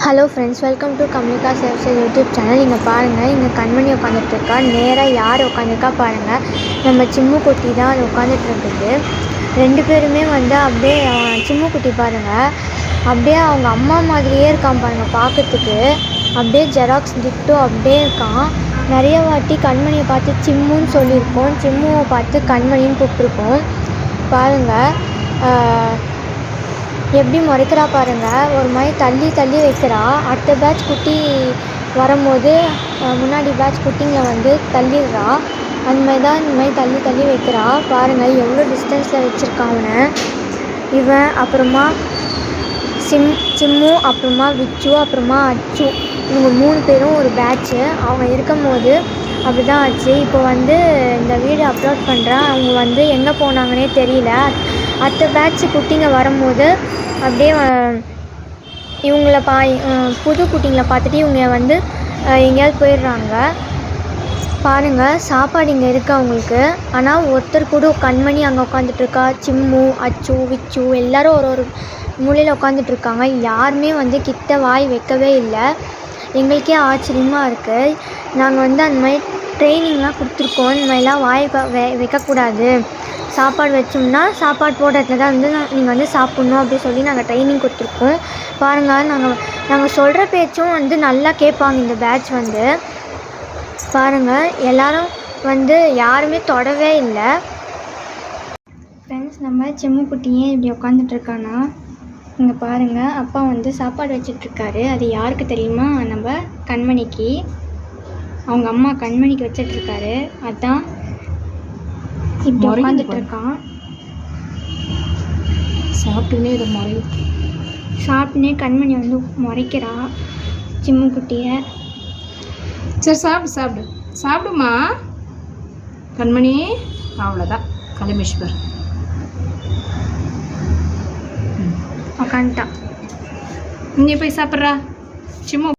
Hello friends, welcome to Kamlika sales YouTube channel. இங்கே பாருங்கள், இங்கே கண்மணி உட்காந்துட்ருக்கா. நேராக யார் உட்காந்துருக்கா பாருங்கள், நம்ம சிம்மு குட்டி தான் அது உட்காந்துட்ருக்குது. ரெண்டு பேருமே வந்து அப்படியே சிம்மு குட்டி பாருங்கள், அப்படியே அவங்க அம்மா மாதிரியே இருக்கான் பாருங்கள் பார்க்கறதுக்கு. அப்படியே ஜெராக்ஸ் டிட்டோ அப்படியே இருக்கான். நிறைய வாட்டி கண்மணியை பார்த்து சிம்முன்னு சொல்லியிருக்கோம், சிம்முவை பார்த்து கண்மணின்னு கூப்பிட்ருக்கோம். பாருங்கள் எப்படி முறைக்கிறா பாருங்கள், ஒரு மாதிரி தள்ளி தள்ளி வைக்கிறா. அடுத்த பேட்ச் குட்டி வரும்போது முன்னாடி பேட்ச் குட்டிங்களை வந்து தள்ளிடுறா. அந்த மாதிரி தான் இந்த மாதிரி தள்ளி தள்ளி வைக்கிறா. பாருங்கள் எவ்வளோ டிஸ்டன்ஸில் வச்சுருக்கான் அவனை. இவன் அப்புறமா சிம்மு, அப்புறமா விச்சு, அப்புறமா அச்சு, இவங்க 3 பேரும் ஒரு பேட்ச்சு. அவங்க இருக்கும்போது அப்படி தான் ஆச்சு. இப்போ வந்து இந்த வீடியோ அப்லோட் பண்ணுறேன். அவங்க வந்து எங்கே போனாங்கன்னே தெரியல. அடுத்த பேட்ச்சு குட்டிங்க வரும்போது அப்படியே இவங்கள புது குட்டிங்களை பார்த்துட்டு இவங்க வந்து எங்கேயாவது போயிடுறாங்க. பாருங்கள், சாப்பாடு இங்கே இருக்குது அவங்களுக்கு. ஆனால் ஒருத்தர் கூட கண்மணி அங்கே உட்காந்துட்ருக்கா, சிம்மு, அச்சு, விச்சு எல்லோரும் ஒரு மூலையில் உட்காந்துட்ருக்காங்க. யாருமே வந்து கிட்ட வாய் வைக்கவே இல்லை. எங்களுக்கே ஆச்சரியமாக இருக்குது. நாங்கள் வந்து அந்த மாதிரி ட்ரைனிங்லாம் கொடுத்துருக்கோம், இந்த மாதிரிலாம் வாய் வைக்கக்கூடாது, சாப்பாடு வச்சோம்னா சாப்பாடு போடுற இடத்துல தான் வந்து நீங்கள் வந்து சாப்பிட்ணும் அப்படி சொல்லி நாங்கள் ட்ரைனிங் கொடுத்துருக்கோம். பாருங்கள், நாங்கள் சொல்கிற பேச்சும் வந்து நல்லா கேட்பாங்க இந்த பேட்ச் வந்து. பாருங்கள், எல்லோரும் வந்து யாருமே தொடவே இல்லை. ஃப்ரெண்ட்ஸ், நம்ம சிம்மு குட்டியே இப்படி உட்காந்துட்ருக்கானா. இங்கே பாருங்கள், அப்பா வந்து சாப்பாடு வச்சிட்ருக்காரு. அது யாருக்கு தெரியுமா? நம்ம கண்மணிக்கு. அவங்க அம்மா கண்மணிக்கு வச்சிட்ருக்காரு. அதான் இப்படி உட்காந்துட்ருக்கான். சாப்பிட்டுனே கண்மணி வந்து முறைக்கிறா சிம்மு குட்டியை. சரி, சாப்பிடுமா கண்மணி. அவ்வளோதான், கலமேஸ்வர் உக்காந்துட்டான். இங்கே போய் சாப்பிட்றா சிம்மு.